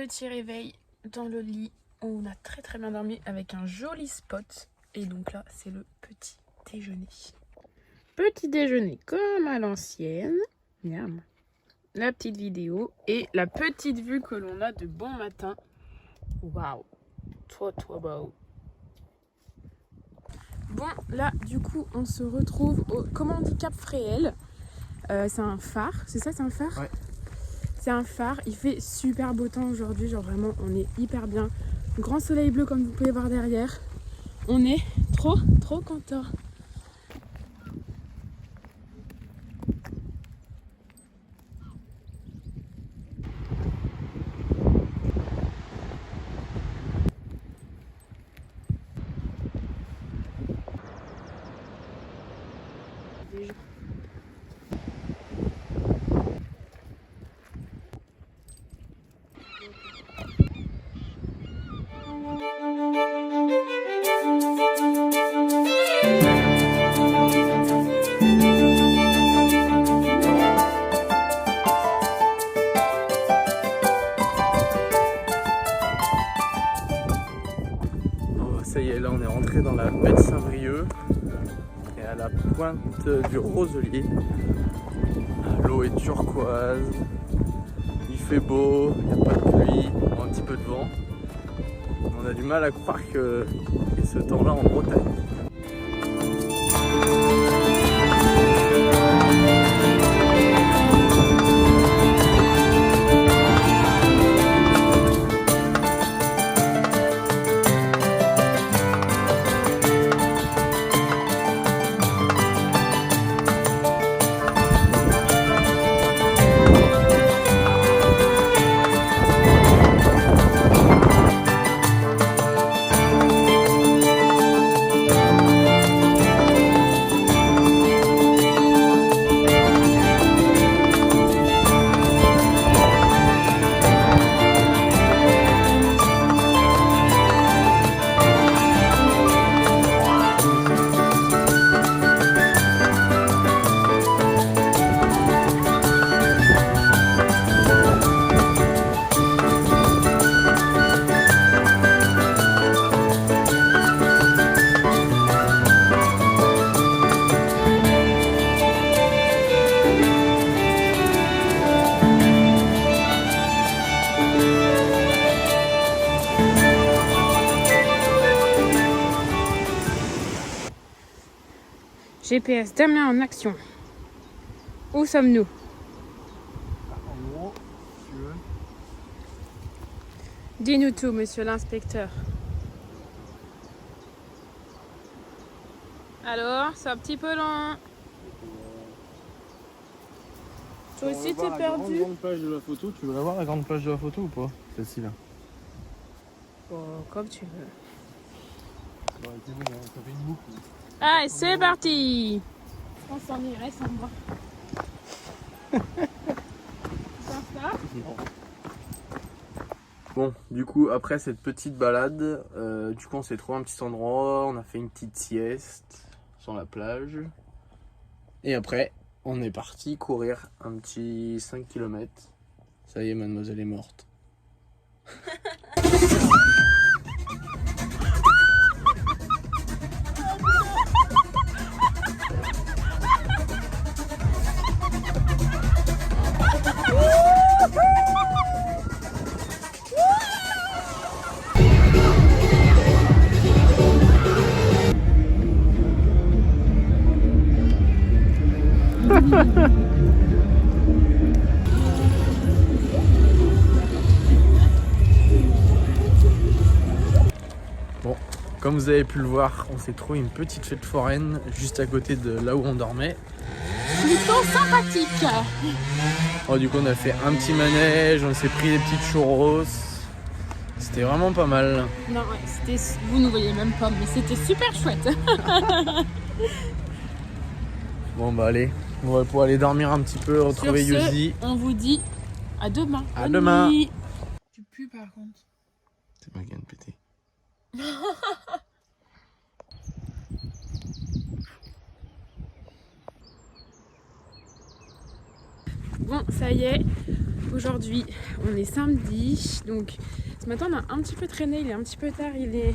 Petit réveil dans le lit où on a très bien dormi avec un joli spot. Et donc là, c'est le petit déjeuner. Petit déjeuner comme à l'ancienne. Miam. La petite vidéo et la petite vue que l'on a de bon matin. Waouh, trop beau. Bon, là, du coup, on se retrouve au, comment on dit, Cap Fréhel. C'est un phare, c'est ça, c'est un phare? Ouais. C'est un phare, il fait super beau temps aujourd'hui, genre vraiment, on est hyper bien. Grand soleil bleu comme vous pouvez voir derrière. On est trop contents. Ça y est, là on est rentré dans la baie de Saint-Brieuc et à la pointe du Roselier. L'eau est turquoise, il fait beau, il n'y a pas de pluie, un petit peu de vent. On a du mal à croire qu'il y ait ce temps-là en Bretagne. GPS Damien en action. Où sommes-nous? En gros, si tu veux. Dis-nous tout, monsieur l'inspecteur. Alors, c'est un petit peu long. Toi aussi, t'es perdu? Grande plage de la photo, tu veux la voir la grande plage de la photo ou pas? Celle-ci là. Oh, comme tu veux. Ça fait une boucle. Allez, c'est parti! On s'en irait sans moi. Bon, du coup, après cette petite balade, du coup, on s'est trouvé un petit endroit, on a fait une petite sieste sur la plage. Et après, on est parti courir un petit 5 km. Ça y est, mademoiselle est morte. Bon, comme vous avez pu le voir, on s'est trouvé une petite fête foraine juste à côté de là où on dormait. Plutôt sympathique. Oh, du coup, on a fait un petit manège, on s'est pris des petites churros. C'était vraiment pas mal. Non, ouais, c'était, vous ne voyez même pas, mais c'était super chouette. Bon, bah allez, on va pouvoir aller dormir un petit peu, retrouver Sur ce, Yuzi. on vous dit à demain. À Bonne demain. nuit. Tu pues par contre. C'est ma gaine pété. Bon, ça y est, aujourd'hui on est samedi, donc ce matin on a un petit peu traîné, il est un petit peu tard, il est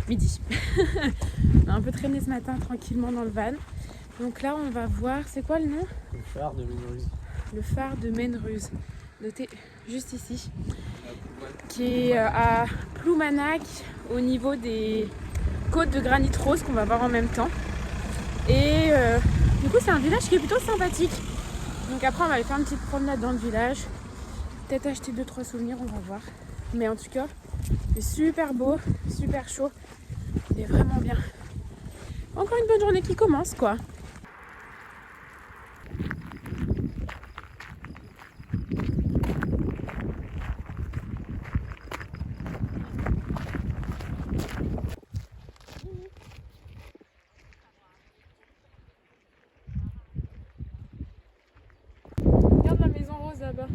midi. On a un peu traîné ce matin tranquillement dans le van. Donc là on va voir, c'est quoi le nom? Le phare de Menruz. Le phare de Menruz, noté juste ici, qui est à Ploumanac au niveau des côtes de granit rose qu'on va voir en même temps. Et du coup c'est un village qui est plutôt sympathique. Donc après on va aller faire une petite promenade dans le village, peut-être acheter 2-3 souvenirs, on va voir. Mais en tout cas c'est super beau, super chaud, il est vraiment bien. Encore une bonne journée qui commence quoi. Regarde la maison rose là-bas.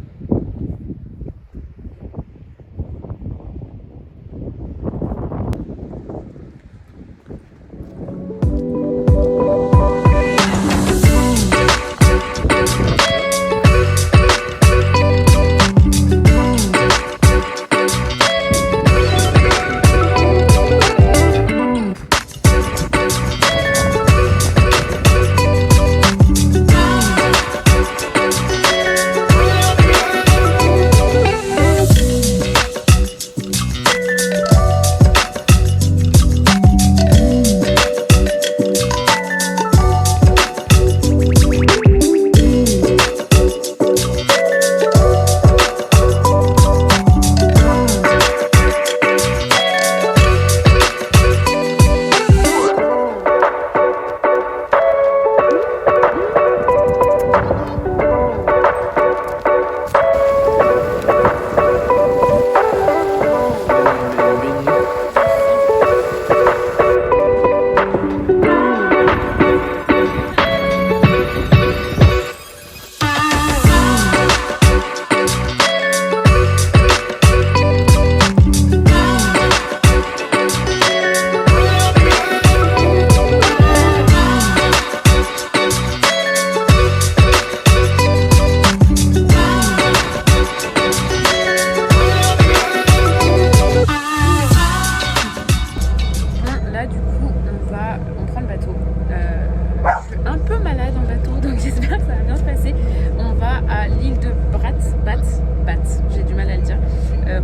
J'ai du mal à le dire.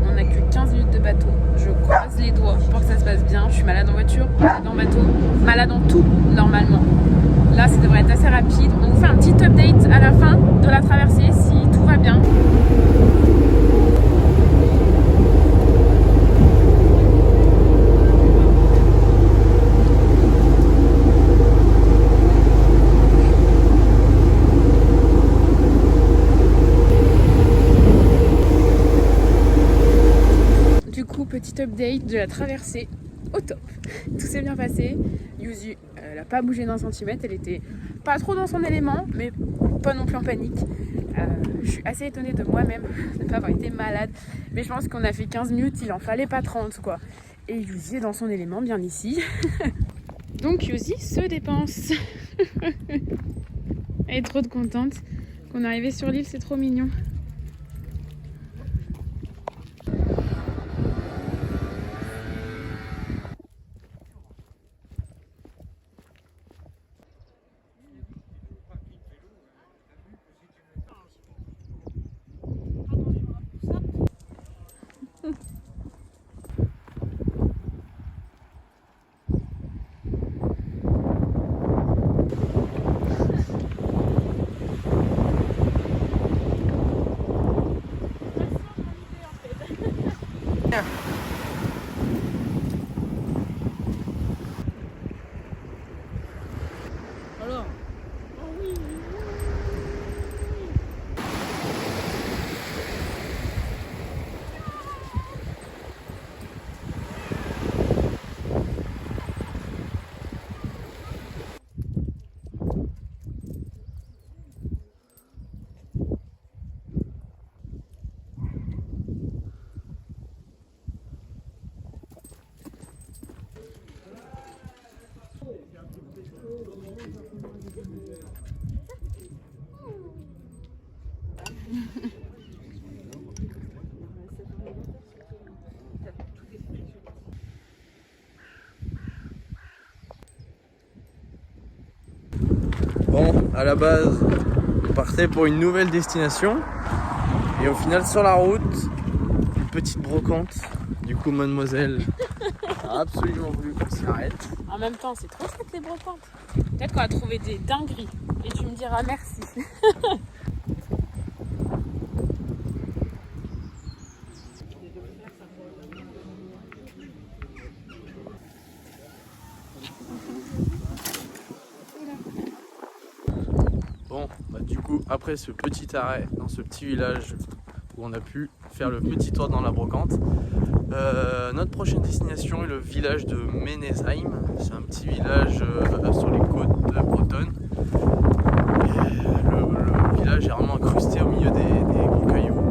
On n'a que 15 minutes de bateau. Je croise les doigts pour que ça se passe bien. Je suis malade en voiture, malade en bateau, malade en tout normalement. Là, ça devrait être assez rapide. On vous fait un petit update à la fin de la traversée si tout va bien. Petit update de la traversée au top. Tout s'est bien passé. Yuzu, elle n'a pas bougé d'un centimètre. Elle était pas trop dans son élément, mais pas non plus en panique. Je suis assez étonnée de moi-même de ne pas avoir été malade. Mais je pense qu'on a fait 15 minutes, il en fallait pas 30 quoi. Et Yuzu est dans son élément, bien ici. Donc Yuzu se dépense. Elle est trop contente qu'on est arrivé sur l'île, c'est trop mignon. à la base, on partait pour une nouvelle destination. Et au final, sur la route, une petite brocante. Du coup, mademoiselle a absolument voulu qu'on s'y arrête. En même temps, c'est trop chouette les brocantes. Peut-être qu'on va trouver des dingueries. Et tu me diras merci. Bon, bah du coup, après ce petit arrêt dans ce petit village où on a pu faire le petit tour dans la brocante, notre prochaine destination est le village de Ménesheim. C'est un petit village sur les côtes bretonnes. Et le village est vraiment incrusté au milieu des gros cailloux.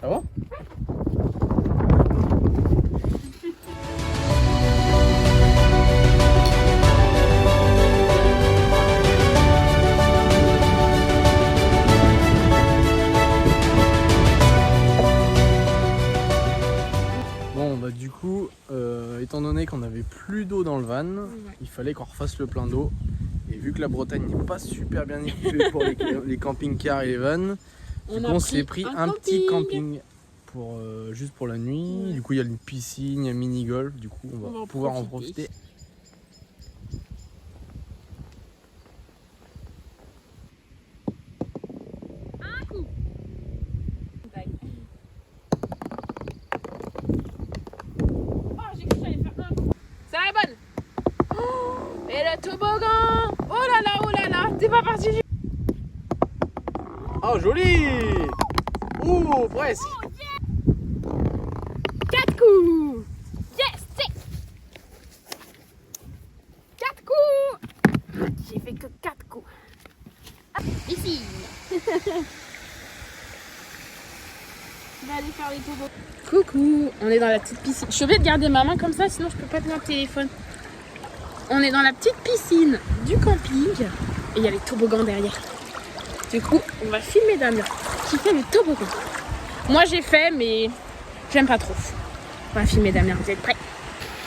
Ah bon? Bon bah du coup, étant donné qu'on n'avait plus d'eau dans le van, il fallait qu'on refasse le plein d'eau. Et vu que la Bretagne n'est pas super bien équipée pour les camping-cars et les vannes, on s'est pris un petit camping pour, juste pour la nuit. Ouais. Du coup il y a une piscine, il y a un mini-golf, du coup on va pouvoir en profiter. Un coup. Oh, j'ai cru que j'allais faire un coup. C'est la bonne. Oh, et le toboggan. Oh là là, t'es pas parti du... Oh joli. Ouh, presque. Oh, yeah. 4 coups. Yes, c'est 4 coups. J'ai fait que 4 coups. Ah, ici. Tu vas aller faire les toboggans. Coucou, on est dans la petite piscine. Je suis obligée de garder ma main comme ça, sinon je peux pas tenir le téléphone. On est dans la petite piscine du camping et il y a les toboggans derrière. Du coup, on va filmer Damien qui fait les toboggans. Moi j'ai fait, mais j'aime pas trop. On va filmer Damien, vous êtes prêts?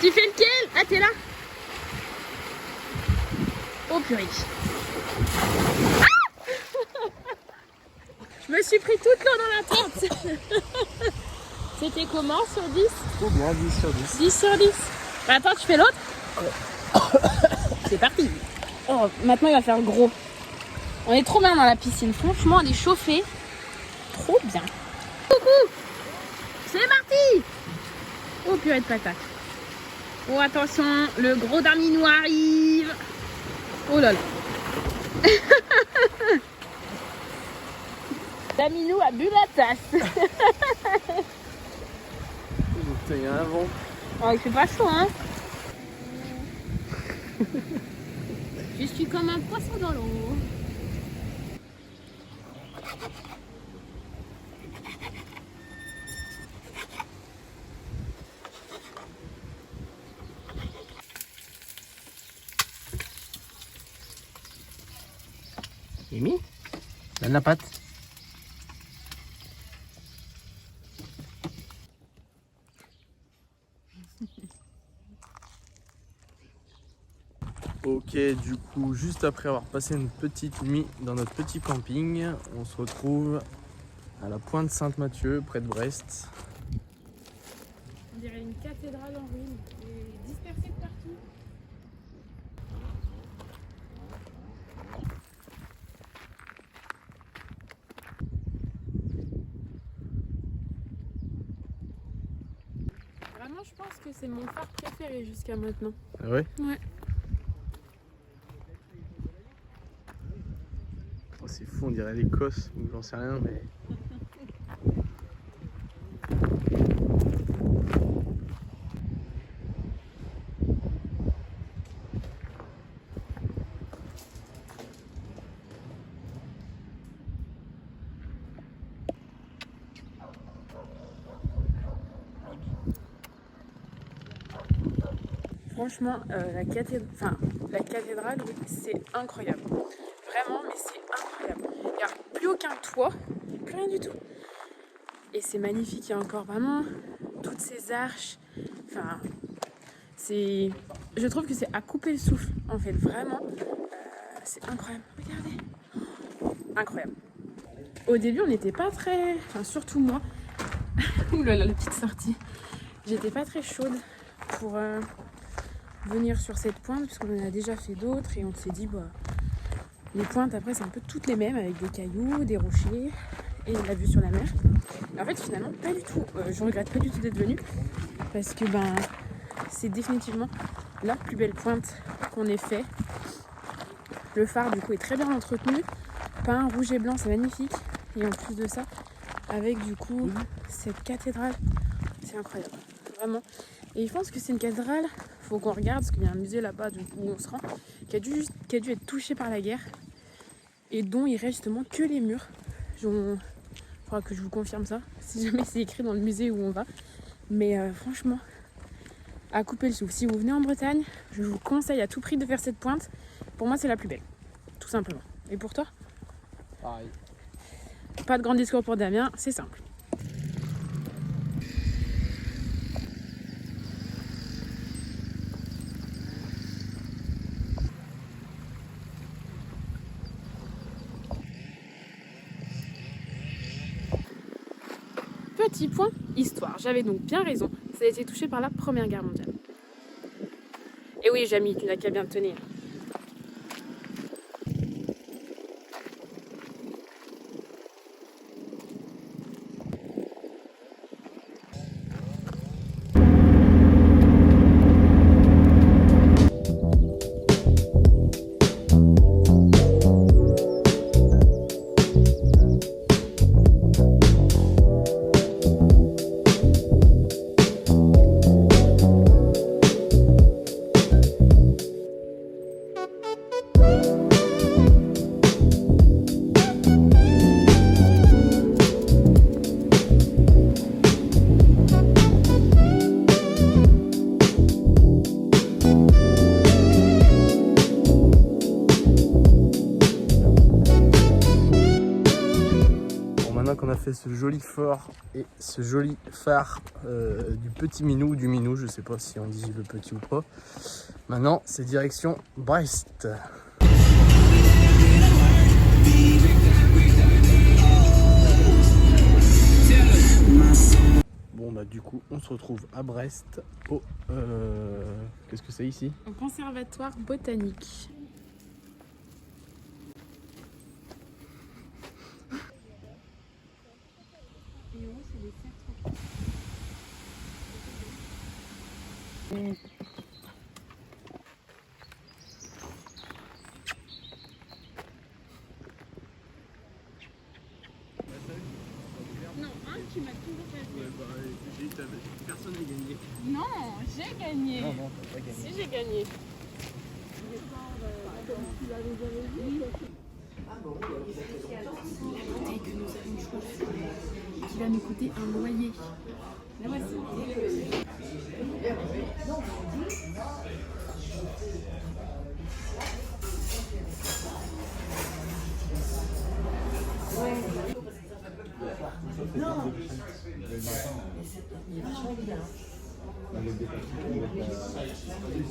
Tu fais lequel? Ah, t'es là? Oh purée. Ah. Je me suis pris toute l'eau dans la tête. C'était comment sur 10? Trop bien, 10 sur 10. 10 sur 10. Bah, attends, tu fais l'autre? C'est parti. Oh, maintenant il va faire gros. On est trop bien dans la piscine. Franchement, elle est chauffée. Trop bien. Coucou. C'est parti. Oh purée de patate. Oh attention, le gros Daminou arrive. Oh là là. Daminou a bu la tasse. Il y a un vent. Oh, il fait pas chaud, hein. Je suis comme un poisson dans l'eau. Mimi, donne la patte. Ok, du coup, juste après avoir passé une petite nuit dans notre petit camping, on se retrouve à la pointe Sainte-Mathieu, près de Brest. On dirait une cathédrale en ruine, et dispersée de partout. Vraiment, je pense que c'est mon phare préféré jusqu'à maintenant. Ah ouais? Ouais. Oh, c'est fou, on dirait l'Écosse, ou j'en sais rien, mais... Franchement, la cathédrale, oui, c'est incroyable. Vraiment, mais c'est incroyable. Il n'y a plus aucun toit, plus rien du tout. Et c'est magnifique, il y a encore vraiment toutes ces arches. Enfin, c'est... Je trouve que c'est à couper le souffle, en fait, vraiment. C'est incroyable, regardez. Incroyable. Au début, on n'était pas très... Enfin, surtout moi. Ouh là là, la petite sortie. J'étais pas très chaude pour venir sur cette pointe, puisqu'on en a déjà fait d'autres. Et on s'est dit, bah... Les pointes, après, c'est un peu toutes les mêmes, avec des cailloux, des rochers et la vue sur la mer. Et en fait, finalement, pas du tout. Je regrette pas du tout d'être venue, parce que ben, c'est définitivement la plus belle pointe qu'on ait fait. Le phare, du coup, est très bien entretenu. Peint rouge et blanc, c'est magnifique. Et en plus de ça, avec du coup cette cathédrale, c'est incroyable, vraiment. Et je pense que c'est une cathédrale, faut qu'on regarde, parce qu'il y a un musée là-bas où on se rend, qui a dû être touché par la guerre et dont il reste justement que les murs. Il faudra que je vous confirme ça, si jamais c'est écrit dans le musée où on va. Mais franchement, à couper le souffle. Si vous venez en Bretagne, je vous conseille à tout prix de faire cette pointe. Pour moi, c'est la plus belle, tout simplement. Et pour toi? Pareil. Pas de grand discours pour Damien, c'est simple. Petit point histoire, j'avais donc bien raison, ça a été touché par la Première Guerre mondiale. Et oui, Jamy, tu n'as qu'à bien te tenir. Qu'on a fait ce joli fort et ce joli phare du petit Minou ou du Minou, je sais pas si on dit le petit ou pas. Maintenant c'est direction Brest. Bon bah du coup on se retrouve à Brest au qu'est-ce que c'est ici? Au conservatoire botanique. Non, tu m'as toujours pas vu. Personne n'a gagné. Non, j'ai gagné. Non, t'as pas gagné. Si, j'ai gagné. Et que nous avons choisi qui va nous coûter un loyer. La voici.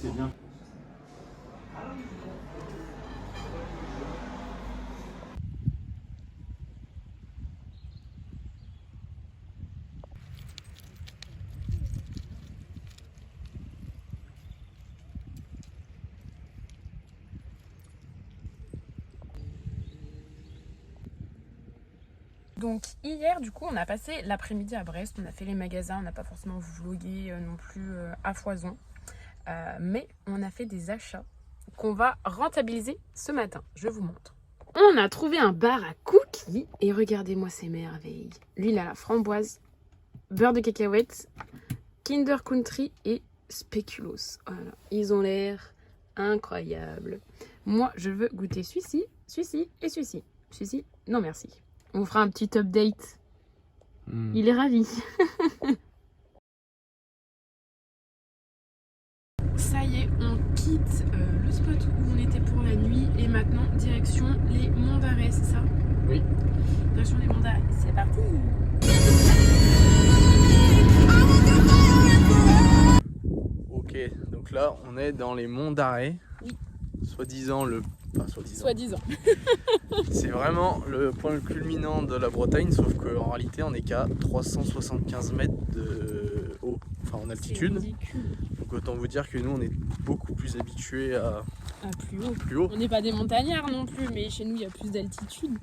C'est bien. Donc hier, du coup, on a passé l'après-midi à Brest, on a fait les magasins, on n'a pas forcément vlogué non plus à foison, mais on a fait des achats qu'on va rentabiliser ce matin. Je vous montre. On a trouvé un bar à cookies et regardez-moi ces merveilles. L'huile à la framboise, beurre de cacahuètes, Kinder Country et spéculoos. Voilà, ils ont l'air incroyables. Moi, je veux goûter celui-ci, celui-ci et celui-ci. Celui-ci, non merci. On vous fera un petit update. Il est ravi. Ça y est, on quitte le spot où on était pour la nuit et maintenant direction les Monts d'Arrée, c'est ça? Oui. Direction les Monts d'Arrée, c'est parti. Ok, donc là on est dans les Monts d'Arrée. Oui. Soi-disant le... Enfin Soi-disant. C'est vraiment le point culminant de la Bretagne, sauf qu'en réalité on est qu'à 375 mètres de haut, enfin en altitude. Donc autant vous dire que nous on est beaucoup plus habitués à plus haut. On n'est pas des montagnards non plus, mais chez nous il y a plus d'altitude.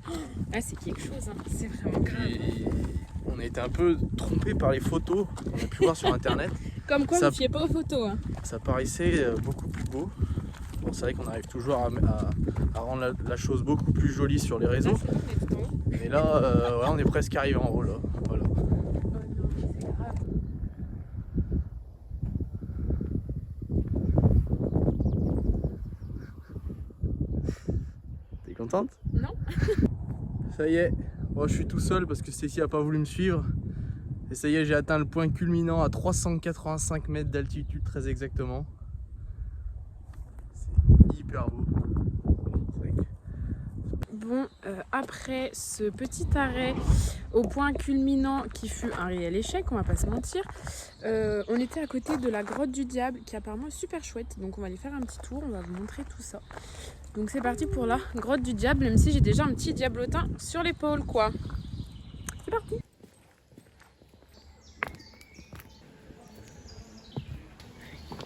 Ah, c'est quelque chose, hein. C'est vraiment grave. Et on a été un peu trompés par les photos qu'on a pu voir sur internet. Comme quoi, ne fiez pas aux photos. Hein. Ça paraissait beaucoup plus beau. Bon, c'est vrai qu'on arrive toujours à rendre la chose beaucoup plus jolie sur les réseaux. Mais là, ouais, on est presque arrivé en haut là. Voilà. Oh non, c'est grave. T'es contente? Non. Ça y est, moi je suis tout seul parce que Stécie a pas voulu me suivre. Et ça y est, j'ai atteint le point culminant à 385 mètres d'altitude très exactement. C'est hyper beau. Bon, après ce petit arrêt au point culminant qui fut un réel échec, on va pas se mentir, on était à côté de la grotte du diable qui apparemment est super chouette. Donc on va aller faire un petit tour, on va vous montrer tout ça. Donc c'est parti pour la grotte du diable, même si j'ai déjà un petit diablotin sur l'épaule quoi. C'est parti.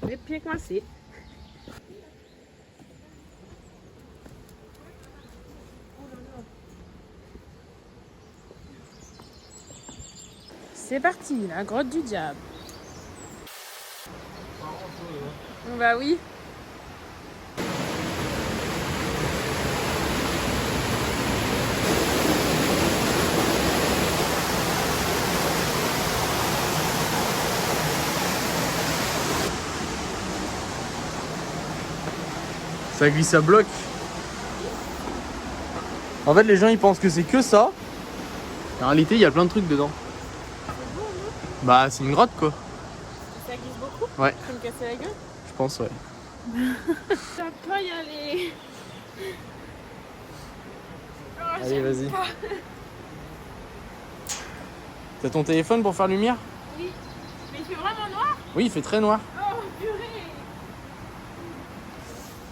Les pieds coincés. C'est parti, la grotte du diable. Bah oui. Ça glisse, ça bloque. En fait, les gens ils pensent que c'est que ça. En réalité, il y a plein de trucs dedans. Bah, c'est une grotte quoi. Ça glisse beaucoup? Ouais. Tu vas me casser la gueule? Je pense, ouais. Ça peut y aller. Oh, allez, vas-y. T'as ton téléphone pour faire lumière? Oui. Mais il fait vraiment noir? Oui, il fait très noir. Oh purée.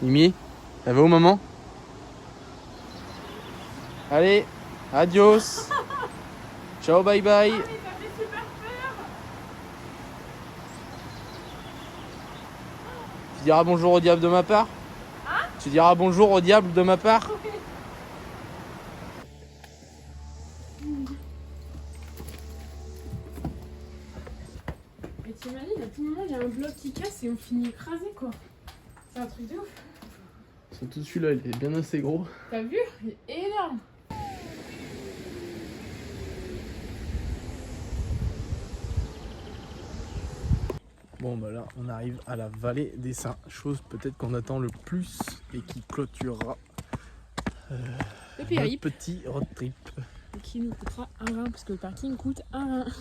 Mimi, ça va au maman? Allez, adios. Ciao, bye bye. Ah, mais ça fait super peur. Tu diras bonjour au diable de ma part? Hein? Tu diras bonjour au diable de ma part? Mais t'imagines, à tout moment, il y a un bloc qui casse et on finit écrasé quoi. C'est un truc de ouf. Surtout celui-là, il est bien assez gros. T'as vu? Il est énorme. Bon bah là on arrive à la vallée des Saints, chose peut-être qu'on attend le plus et qui clôturera Le notre périple. petit road trip. Qui nous coûtera un rein parce que le parking coûte un rein.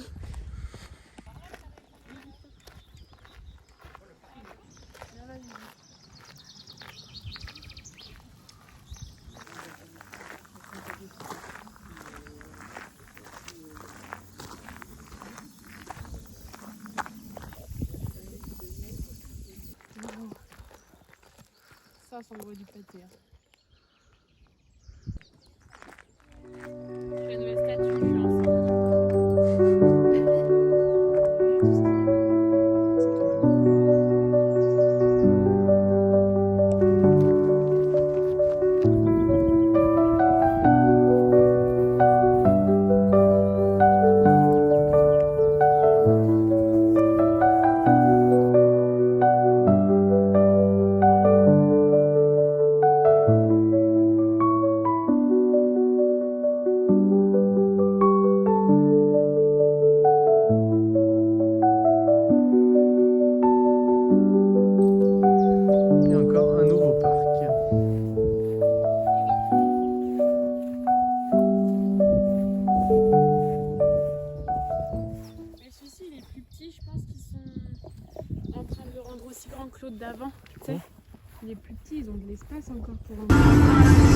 Ça l'espace en gros du pâté. Je fais une nouvelle statue, je suis enceinte. Et encore un nouveau parc. Mais celui-ci il est plus petit, je pense qu'ils sont en train de le rendre aussi grand que l'autre d'avant. Tu sais, il est plus petit, ils ont de l'espace encore pour un.